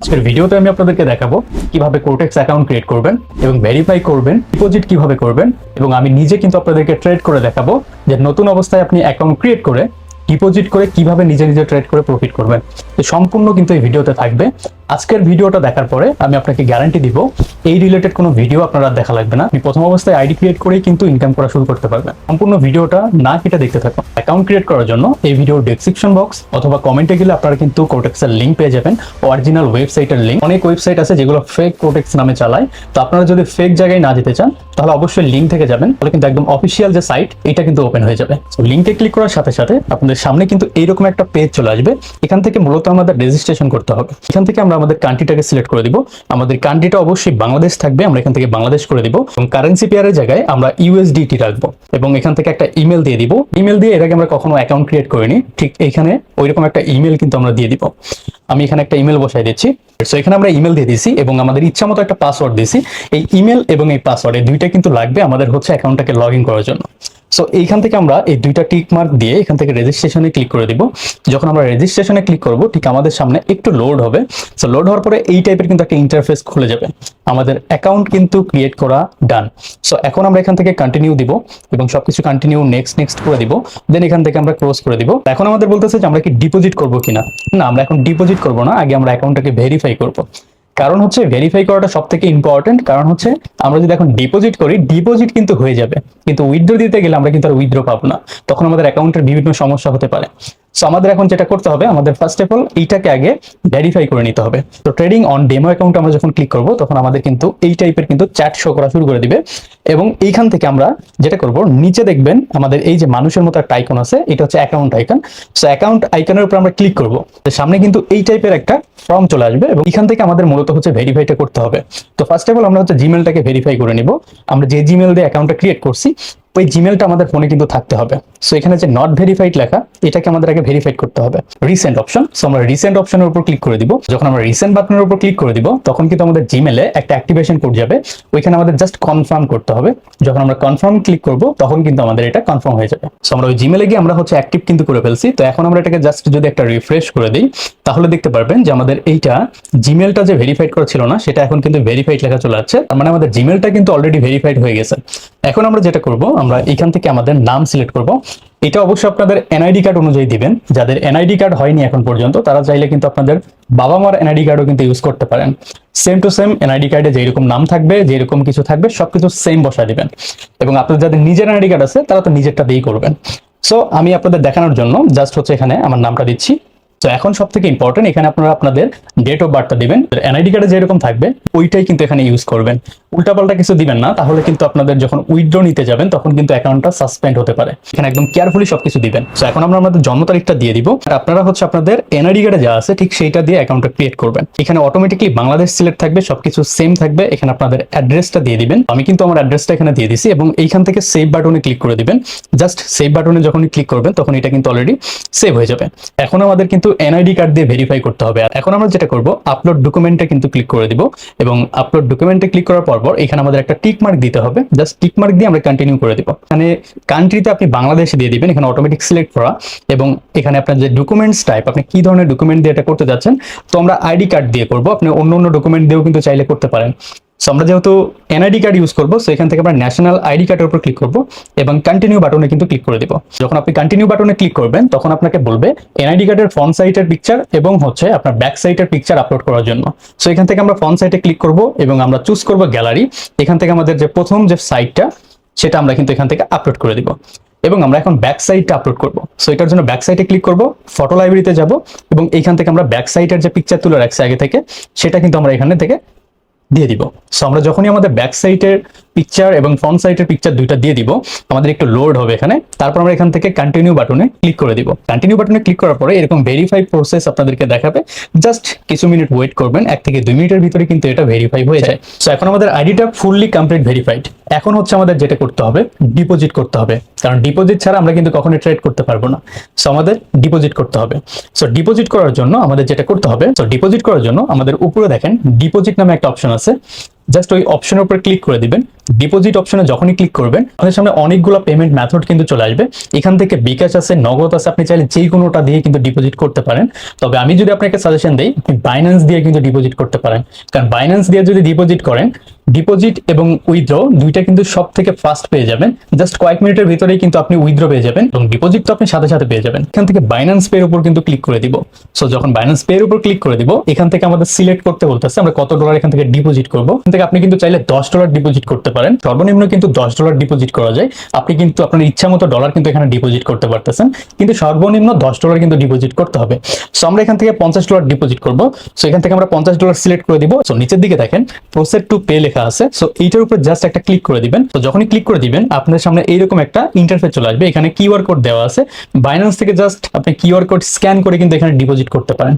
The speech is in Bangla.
আজকের ভিডিওতে আমি আপনাদেরকে দেখাবো কিভাবে কোর্টেক্স অ্যাকাউন্ট ক্রিয়েট করবেন এবং ভেরিফাই করবেন, ডিপোজিট কিভাবে করবেন এবং আমি নিজে কিন্তু আপনাদেরকে ট্রেড করে দেখাবো যে নতুন অবস্থায় আপনি অ্যাকাউন্ট ক্রিয়েট করে ডিপোজিট করে কিভাবে নিজে নিজে ট্রেড করে প্রফিট করবেন। তো সম্পূর্ণ কিন্তু এই ভিডিওতে থাকবে। আজকের ভিডিওটা দেখার পরে আমি আপনাকে গ্যারান্টি দিব এই রিলেটেড কোনো ভিডিও আপনারা দেখা লাগবে না। আপনি প্রথম অবস্থায় আইডি ক্রিয়েট করেই কিন্তু ইনকাম করা শুরু করতে পারবেন। সম্পূর্ণ ভিডিওটা না কেটে দেখতে থাকুন। অ্যাকাউন্ট ক্রিয়েট করার জন্য এই ভিডিওর ডেসক্রিপশন বক্স অথবা কমেন্টে গেলে আপনারা কিন্তু কোর্টেক্সের লিঙ্ক পেয়ে যাবেন, অরিজিনাল ওয়েবসাইটের লিঙ্ক। অনেক ওয়েবসাইট আছে যেগুলো ফেক কোর্টেক্স নামে চালায়, তো আপনারা যদি ফেক জায়গায় না যেতে চান তাহলে অবশ্যই লিঙ্ক থেকে যাবেন, তাহলে কিন্তু একদম অফিসিয়াল যে সাইট এটা কিন্তু ওপেন হয়ে যাবে। তো লিঙ্কে ক্লিক করার সাথে সাথে আপনাদের সামনে কিন্তু এইরকম একটা পেজ চলে আসবে। এখান থেকে মূলত আমাদের রেজিস্ট্রেশন করতে হবে। এখান থেকে আমরা আমাদের কান্ট্রিটাকে সিলেক্ট করে দিব। আমাদের কান্ট্রিটা অবশ্যই বাংলাদেশ থাকবে, আমরা এখান থেকে বাংলাদেশ করে দিব এবং কারেন্সি পেয়ারের জায়গায় আমরা ইউএসডিটি রাখবো এবং এখান থেকে একটা ইমেল দিয়ে দিব। ইমেল দিয়ে এর আগে আমরা কখনো অ্যাকাউন্ট ক্রিয়েট করিনি, ঠিক এখানে ওইরকম একটা ইমেল কিন্তু আমরা দিয়ে দিব। আমি এখানে একটা ইমেল বসাই দিচ্ছি। সো এখানে আমরা ইমেল দিয়ে দিছি এবং আমাদের ইচ্ছা মতো একটা পাসওয়ার্ড দিছি। এই ইমেল এবং এই পাসওয়ার্ড এই দুইটা কিন্তু লাগবে আমাদের হচ্ছে অ্যাকাউন্টটাকে লগ ইন করার জন্য। সো এইখান থেকে আমরা এই দুইটা টিক মার্ক দিয়ে এখান থেকে রেজিস্ট্রেশনে ক্লিক করে দিব। যখন আমরা রেজিস্ট্রেশনে ক্লিক করব ঠিক আমাদের সামনে একটু লোড হবে। সো লোড হওয়ার পরে এই টাইপের কিন্তু একটা ইন্টারফেস খুলে যাবে। আমাদের অ্যাকাউন্ট কিন্তু ক্রিয়েট করা ডান। সো এখন আমরা এখান থেকে কন্টিনিউ দিব এবং সবকিছু কন্টিনিউ নেক্সট করে দিব। দেন এখান থেকে আমরা ক্লোজ করে দিব। এখন আমাদের বলতেছে যে আমরা কি ডিপোজিট করব কিনা। না, আমরা এখন ডিপোজিট করব না, আগে আমরা অ্যাকাউন্টটাকে ভেরিফাই করব। কারণ হচ্ছে ভেরিফাই করাটা সব থেকে ইম্পর্টেন্ট। কারণ হচ্ছে আমরা যদি এখন ডিপোজিট করি, ডিপোজিট কিন্তু হয়ে যাবে, কিন্তু উইথড্র দিতে গেলে আমরা কিন্তু আর উইথড্র পাবো না, তখন আমাদের অ্যাকাউন্টের বিভিন্ন সমস্যা হতে পারে। সো আমাদের এখন যেটা করতে হবে, আমাদের ফার্স্ট অফ অল এইটাকে আগে ভেরিফাই করে নিতে হবে। তো ট্রেডিং অন ডেমো অ্যাকাউন্ট আমরা যখন ক্লিক করব তখন আমাদের কিন্তু এই টাইপের কিন্তু চ্যাট শো করা শুরু করে দিবে এবং এইখান থেকে আমরা যেটা করব, নিচে দেখবেন আমাদের এই যে মানুষের মতো একটা আইকন আছে, এটা হচ্ছে অ্যাকাউন্ট আইকন। সো অ্যাকাউন্ট আইকনের উপর আমরা ক্লিক করব, সামনে কিন্তু এই টাইপের একটা ফর্ম চলে আসবে এবং এখান থেকে আমাদের মূলত হচ্ছে ভেরিফাইটা করতে হবে। তো ফার্স্ট অফ অল আমরা হচ্ছে জিমেলটাকে ভেরিফাই করে নিব। আমরা যে জিমেল দিয়ে অ্যাকাউন্টটা ক্রিয়েট করছি ওই জিমেলটা আমাদের ফোনে কিন্তু থাকতে হবে। সো এখানে যে নট ভেরিফাইড লেখা, এটাকে আমাদের আগে ভেরিফাইড করতে হবে। রিসেন্ট অপশন, সো আমরা রিসেন্ট অপশনের উপর ক্লিক করে দিব। যখন আমরা রিসেন্ট বাটনের উপর ক্লিক করে দিব তখন কিন্তু আমাদের জিমেলে একটা অ্যাক্টিভেশন কোড যাবে, ওইখানে আমাদের জাস্ট কনফার্ম করতে হবে। যখন আমরা কনফার্ম ক্লিক করব তখন কিন্তু আমাদের এটা কনফার্ম হয়ে যাবে। সো আমরা ওই জিমেলে গিয়ে আমরা হচ্ছে অ্যাক্টিভ কিন্তু করে ফেলছি। তো এখন আমরা এটাকে জাস্ট যদি একটা রিফ্রেশ করে দিই তাহলে দেখতে পারবেন যে আমাদের এইটা জিমেলটা যে ভেরিফাইড করা ছিল না সেটা এখন কিন্তু ভেরিফাইড লেখা চলে আসছে। তার মানে আমাদের জিমেলটা কিন্তু অলরেডি ভেরিফাইড হয়ে গেছে। এখন আমরা যেটা করব, আমরা এখান থেকে আমাদের নাম সিলেক্ট করব। এটা অবশ্যই আপনাদের এনআইডি কার্ড অনুযায়ী দিবেন। যাদের এনআইডি কার্ড হয়নি এখন পর্যন্ত তারা চাইলে কিন্তু আপনাদের বাবা মার এনআইডি কার্ডও কিন্তু ইউজ করতে পারেন। সেম টু সেম এনআইডি কার্ডে যেরকম নাম থাকবে, যেরকম কিছু থাকবে সবকিছু সেম বসায় দিবেন এবং আপনাদের যাদের নিজের এনআইডি কার্ড আছে তারা তো নিজেরটা দিয়েই করবেন। সো আমি আপনাদের দেখানোর জন্য জাস্ট হচ্ছে এখানে আমার নামটা দিচ্ছি। তো এখন সব থেকে ইম্পর্টেন্ট, এখানে আপনারা আপনাদের ডেট অফ বার্থটা দিবেন। এনআইডি কার্ডে যেরকম থাকবে ওইটাই কিন্তু এখানে ইউজ করবেন। উল্টাপাল্টা কিছু দিবেন না, তাহলে কিন্তু আপনাদের যখন উইথড্র নিতে যাবেন তখন কিন্তু অ্যাকাউন্টটা সাসপেন্ড হতে পারে। এখানে একদম কেয়ারফুলি সবকিছু দিবেন। তো এখন আমরা আমাদের জন্ম তারিখটা দিয়ে দিব আর আপনারা হচ্ছে আপনাদের এনআইডি কার্ডে যা আছে ঠিক সেইটা দিয়ে অ্যাকাউন্টটা ক্রিয়েট করবেন। এখানে অটোমেটিকলি বাংলাদেশ সিলেক্ট থাকবে, সবকিছু সেম থাকবে। এখানে আপনাদের অ্যাড্রেসটা দিয়ে দিবেন। আমি কিন্তু আমার অ্যাড্রেসটা এখানে দিয়ে দিছি এবং এইখান থেকে সেভ বাটনে ক্লিক করে দিবেন। জাস্ট সেভ বাটনে যখন ক্লিক করবেন তখন এটা কিন্তু অলরেডি সেভ হয়ে যাবে। এখন আমাদের কিন্তু এনআইডি কার্ড দিয়ে ভেরিফাই করতে হবে। আর এখন আমরা যেটা করব, আপলোড ডকুমেন্টে কিন্তু ক্লিক করে দিব এবং আপলোড ডকুমেন্টে ক্লিক করার পর এখানে আমাদের একটা টিক মার্ক দিতে হবে। জাস্ট টিক মার্ক দিয়ে আমরা কন্টিনিউ করে দিব। এখানে কান্ট্রিতে আপনি বাংলাদেশে দিয়ে দিবেন, এখানে অটোমেটিক সিলেক্ট করা এবং এখানে আপনার যে ডকুমেন্টস টাইপ, আপনি কি ধরনের ডকুমেন্ট দিয়ে এটা করতে যাচ্ছেন। তো আমরা আইডি কার্ড দিয়ে করব, আপনি অন্য ডকুমেন্ট দিয়েও কিন্তু চাইলে করতে পারেন। সো আমরা যেহেতু এনআইডি কার্ড ইউজ করবো, সো এখান থেকে আমরা ন্যাশনাল আইডি কার্ডের উপর ক্লিক করবো এবং কন্টিনিউ বাটনে কিন্তু ক্লিক করে দিব। যখন আপনি কন্টিনিউ বাটনে ক্লিক করবেন তখন আপনাকে বলবে এনআইডি কার্ডের ফ্রন্ট সাইডের পিকচার এবং হচ্ছে আপনার ব্যাক সাইডের পিকচার আপলোড করার জন্য। সো এখান থেকে আমরা ফ্রন্ট সাইডে ক্লিক করব এবং আমরা চুজ করব গ্যালারি। এখান থেকে আমাদের যে প্রথম যে সাইডটা সেটা আমরা কিন্তু এখান থেকে আপলোড করে দিব এবং আমরা এখন ব্যাক সাইডটা আপলোড করব। সো এটার জন্য ব্যাক সাইডে ক্লিক করব, ফটো লাইব্রেরিতে যাব এবং এইখান থেকে আমরা ব্যাক সাইডের যে পিকচার তুলে রাখছি আগে থেকে সেটা কিন্তু আমরা এখানে থেকে দিয়ে দিব। সো আমরা যখনই আমাদের ব্যাক সাইডের পিকচার এবং ফ্রন্ট সাইডের পিকচার দুইটা দিয়ে দিব, আমাদের একটু লোড হবে এখানে। তারপর আমরা এখান থেকে কন্টিনিউ বাটনে ক্লিক করে দিব। কন্টিনিউ বাটনে ক্লিক করার পরে এরকম ভেরিফাই প্রসেস আপনাদেরকে দেখাবে। জাস্ট কিছু মিনিট ওয়েট করবেন, 1 থেকে 2 মিনিটের ভিতরে কিন্তু এটা ভেরিফাই হয়ে যায়। সো এখন আমাদের আইডিটা ফুললি কমপ্লিট ভেরিফাইড। এখন হচ্ছে আমাদের যেটা করতে হবে, ডিপোজিট করতে হবে। কারণ ডিপোজিট ছাড়া আমরা কিন্তু কখনোই ট্রেড করতে পারবো না। সো আমাদের ডিপোজিট করতে হবে। সো ডিপোজিট করার জন্য আমাদের যেটা করতে হবে, সো ডিপোজিট করার জন্য আমাদের উপরে দেখেন ডিপোজিট নামে একটা অপশন আছে। জাস্ট ওই অপশনের উপর ক্লিক করে দিবেন। ডিপোজিট অপশনে যখনই ক্লিক করবেন আপনাদের সামনে অনেকগুলো পেমেন্ট মেথড কিন্তু চলে আসবে। এখান থেকে বিকাশ আছে, নগদ আছে, আপনি চাইলে যে কোনোটা দিয়ে কিন্তু ডিপোজিট করতে পারেন। তবে আমি যদি আপনাকে সাজেশন দেই, আপনি বাইন্যান্স দিয়ে কিন্তু ডিপোজিট করতে পারেন। কারণ বাইন্যান্স দিয়ে যদি ডিপোজিট করেন, ডিপোজিট এবং উইথড্র দুইটা কিন্তু সব থেকে ফাস্ট পেয়ে যাবেন। জাস্ট কয়েক মিনিটের ভিতরেই কিন্তু আপনি উইথড্র পেয়ে যাবেন এবং ডিপোজিট তো আপনি সাথে সাথে পেয়ে যাবেন। এখান থেকে বাইন্যান্স পে এর উপর কিন্তু ক্লিক করে দিব। সো যখন বাইন্যান্স পে এর উপর ক্লিক করে দিব, এখান থেকে আমাদের সিলেক্ট করতে বলতেছে আমরা কত ডলার এখান থেকে ডিপোজিট করব। এখান থেকে আপনি কিন্তু চাইলে $10 ডিপোজিট করতে পারেন। সর্বনিম্ন কিন্তু $10 ডিপোজিট করা যায়। আপনি কিন্তু আপনার ইচ্ছা মতো ডলার কিন্তু এখানে ডিপোজিট করতে পারতেছেন, কিন্তু সর্বনিম্ন $10 কিন্তু ডিপোজিট করতে হবে। সো আমরা এখান থেকে $50 ডিপোজিট করব। সো এখান থেকে আমরা $50 সিলেক্ট করে দিব। সো নিচের দিকে দেখেন প্রসেস টু পে লেখা আছে। সো এইটার উপর জাস্ট একটা ক্লিক করে দিবেন। তো যখনই ক্লিক করে দিবেন আপনাদের সামনে এইরকম একটা ইন্টারফেস চলে আসবে। এখানে কিউআর কোড দেওয়া আছে। বাইন্যান্স থেকে জাস্ট আপনি কিউআর কোড স্ক্যান করে কিন্তু এখানে ডিপোজিট করতে পারেন।